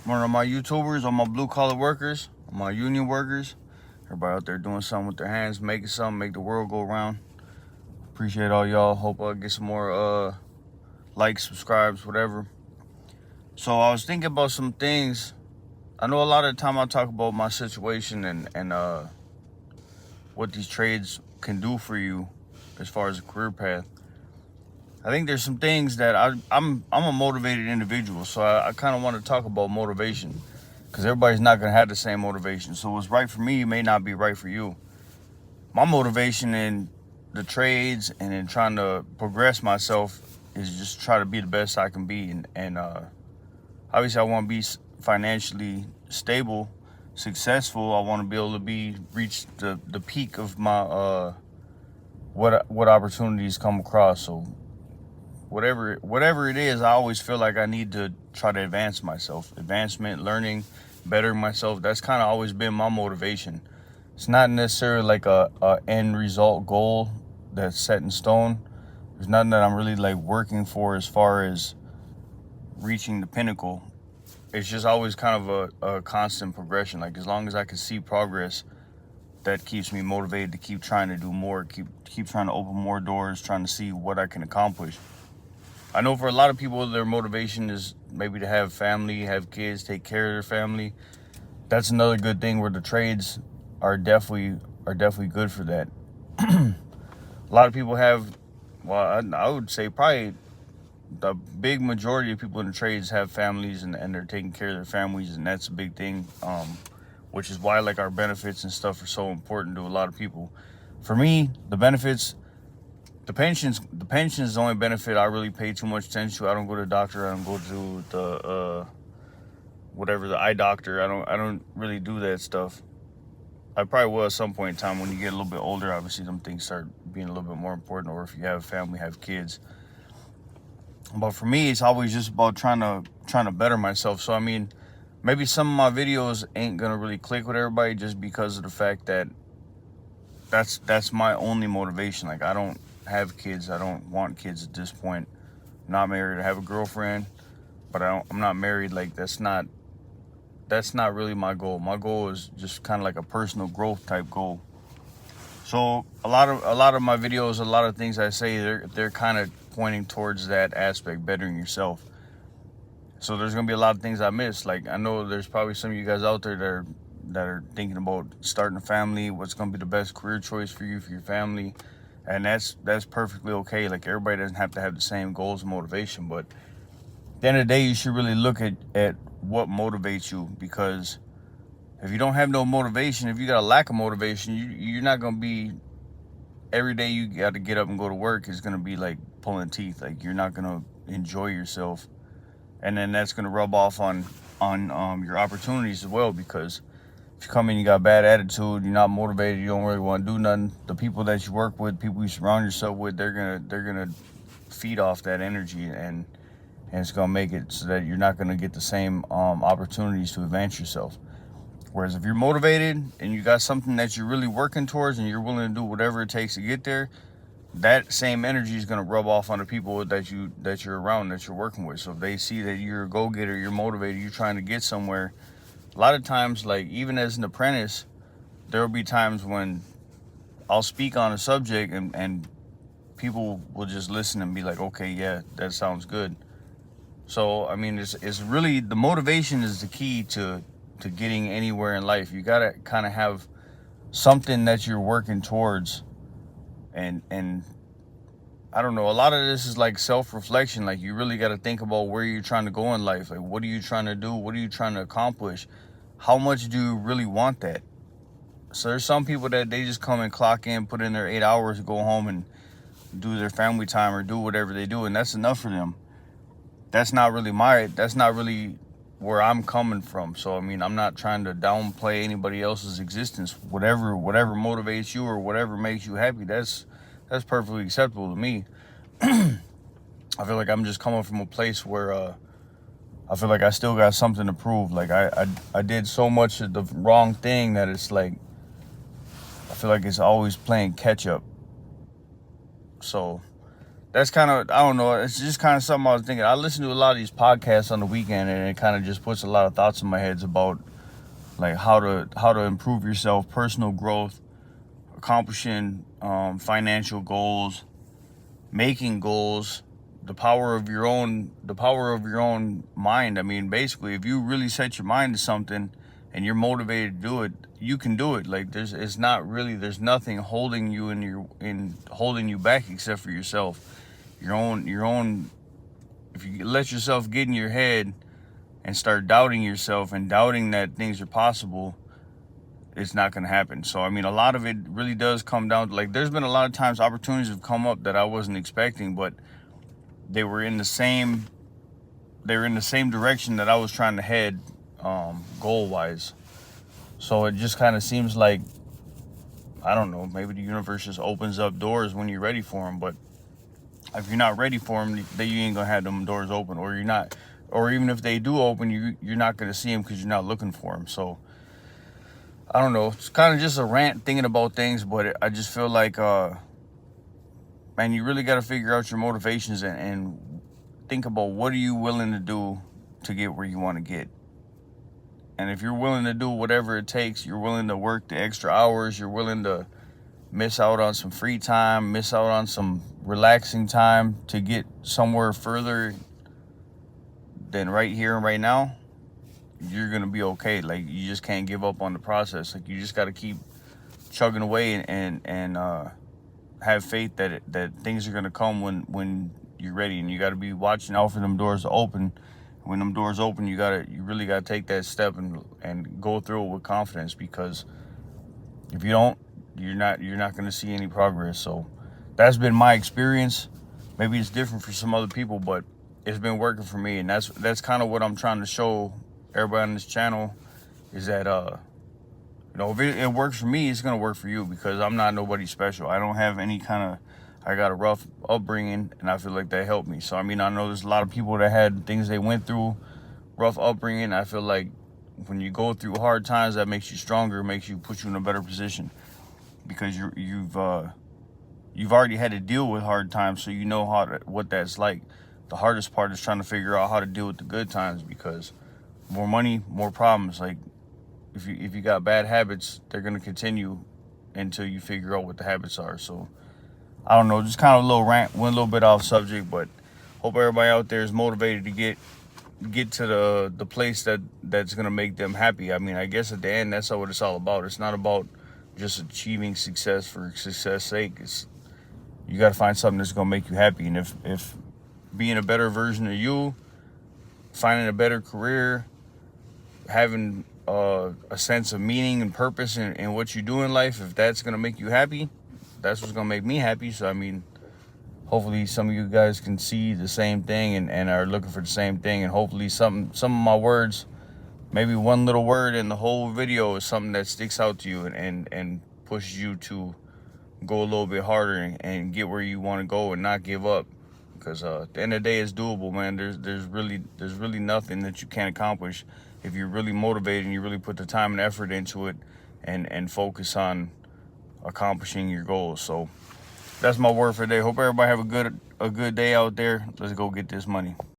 One of my YouTubers, all my blue collar workers, all my union workers, everybody out there doing something with their hands, making something, make the world go round. Appreciate all y'all. Hope I get some more likes, subscribes, whatever. So I was thinking about some things. I know a lot of the time I talk about my situation and what these trades can do for you as far as a career path. I think there's some things that I'm a motivated individual, so I kind of want to talk about motivation because everybody's not going to have the same motivation. So what's right for me may not be right for you. My motivation in the trades and in trying to progress myself is just try to be the best I can be, and obviously I want to be financially stable, successful. I want to be able to reach the peak of my what opportunities come across. So whatever it is, I always feel like I need to try to advance myself. Advancement, learning, bettering myself. That's kind of always been my motivation. It's not necessarily like a end result goal that's set in stone. There's nothing that I'm really like working for as far as reaching the pinnacle. It's just always kind of a constant progression. Like as long as I can see progress, that keeps me motivated to keep trying to do more, keep trying to open more doors, trying to see what I can accomplish. I know for a lot of people, their motivation is maybe to have family, have kids, take care of their family. That's another good thing where the trades are definitely good for that. A lot of people have, well, I would say probably the big majority of people in the trades have families and they're taking care of their families, and that's a big thing, which is why like our benefits and stuff are so important to a lot of people. For me, the benefits, the pensions is the only benefit I really pay too much attention to. I don't go to the doctor. I don't go to the whatever, the eye doctor. I don't really do that stuff. I probably will at some point in time when you get a little bit older. Obviously, some things start being a little bit more important, or if you have a family, have kids. But for me, it's always just about trying to better myself. So I mean, maybe some of my videos ain't gonna really click with everybody just because of the fact that that's my only motivation. Like I don't have kids. I don't want kids at this point. I'm not married. I have a girlfriend, but I'm not married. Like that's not really my goal. My goal is just kind of like a personal growth type goal. So a lot of my videos, a lot of things I say, they're kind of pointing towards that aspect, bettering yourself. So there's gonna be a lot of things I miss. Like I know there's probably some of you guys out there that are thinking about starting a family. What's gonna be the best career choice for you, for your family, and that's perfectly okay. Like everybody doesn't have to have the same goals and motivation, but at the end of the day, you should really look at what motivates you, because if you don't have no motivation, if you got a lack of motivation, you're not gonna be, every day you got to get up and go to work is gonna be like pulling teeth. Like you're not gonna enjoy yourself, and then that's gonna rub off on your opportunities as well. Because if you come in, you got a bad attitude, you're not motivated, you don't really want to do nothing. The people that you work with, people you surround yourself with, they're gonna feed off that energy, and it's gonna make it so that you're not gonna get the same opportunities to advance yourself. Whereas if you're motivated and you got something that you're really working towards and you're willing to do whatever it takes to get there, that same energy is gonna rub off on the people that you're around, that you're working with. So if they see that you're a go-getter, you're motivated, you're trying to get somewhere, a lot of times, like even as an apprentice, there will be times when I'll speak on a subject and people will just listen and be like, okay, yeah, that sounds good. So I mean, it's really, the motivation is the key to getting anywhere in life. You gotta kind of have something that you're working towards, and I don't know, a lot of this is like self-reflection. Like you really got to think about where you're trying to go in life. Like what are you trying to do? What are you trying to accomplish? How much do you really want that? So there's some people that they just come and clock in, put in their 8 hours, go home and do their family time or do whatever they do, and that's enough for them. That's not really where I'm coming from. So I mean, I'm not trying to downplay anybody else's existence. Whatever motivates you or whatever makes you happy, that's perfectly acceptable to me. I feel like I'm just coming from a place where I feel like I still got something to prove. Like I did so much of the wrong thing that it's like I feel like it's always playing catch up. So that's kind of, I don't know, it's just kind of something I was thinking. I listen to a lot of these podcasts on the weekend, and it kind of just puts a lot of thoughts in my head about like how to improve yourself, personal growth, accomplishing financial goals, making goals, the power of your own mind. I mean, basically, if you really set your mind to something and you're motivated to do it, you can do it. Like there's nothing holding you back except for yourself. Your own. If you let yourself get in your head and start doubting yourself and doubting that things are possible, it's not going to happen. So I mean, a lot of it really does come down to, like, there's been a lot of times opportunities have come up that I wasn't expecting, but they were in the same direction that I was trying to head, goal wise. So it just kind of seems like, I don't know, maybe the universe just opens up doors when you're ready for them. But if you're not ready for them, then you ain't gonna have them doors open, or you're not, or even if they do open, you're not gonna see them because you're not looking for them. So I don't know. It's kind of just a rant thinking about things, but I just feel like, man, you really got to figure out your motivations and think about what are you willing to do to get where you want to get. And if you're willing to do whatever it takes, you're willing to work the extra hours, you're willing to miss out on some free time, miss out on some relaxing time to get somewhere further than right here and right now, you're going to be okay. Like, you just can't give up on the process. Like, you just got to keep chugging away and have faith that things are going to come when you're ready. And you got to be watching out for them doors to open. When them doors open, you really got to take that step and go through it with confidence, because if you don't, you're not going to see any progress. So that's been my experience. Maybe it's different for some other people, but it's been working for me. And that's kind of what I'm trying to show everybody on this channel, is that if it works for me, it's gonna work for you, because I'm not nobody special. I don't have any kind of, I got a rough upbringing, and I feel like that helped me. So I mean, I know there's a lot of people that had things they went through, rough upbringing. I feel like when you go through hard times, that makes you stronger, puts you in a better position, because you've already had to deal with hard times, so you know what that's like. The hardest part is trying to figure out how to deal with the good times, because more money, more problems. Like, if you got bad habits, they're gonna continue until you figure out what the habits are. So I don't know, just kind of a little rant, went a little bit off subject, but hope everybody out there is motivated to get to the place that's gonna make them happy. I mean, I guess at the end, that's what it's all about. It's not about just achieving success for success sake. You got to find something that's gonna make you happy. And if being a better version of you, finding a better career, having a sense of meaning and purpose in what you do in life, if that's going to make you happy, that's what's going to make me happy. So, I mean, hopefully some of you guys can see the same thing and are looking for the same thing. And hopefully some of my words, maybe one little word in the whole video, is something that sticks out to you and pushes you to go a little bit harder and get where you want to go and not give up. Because at the end of the day, it's doable, man. There's really nothing that you can't accomplish if you're really motivated and you really put the time and effort into it and focus on accomplishing your goals. So that's my word for today. Hope everybody have a good day out there. Let's go get this money.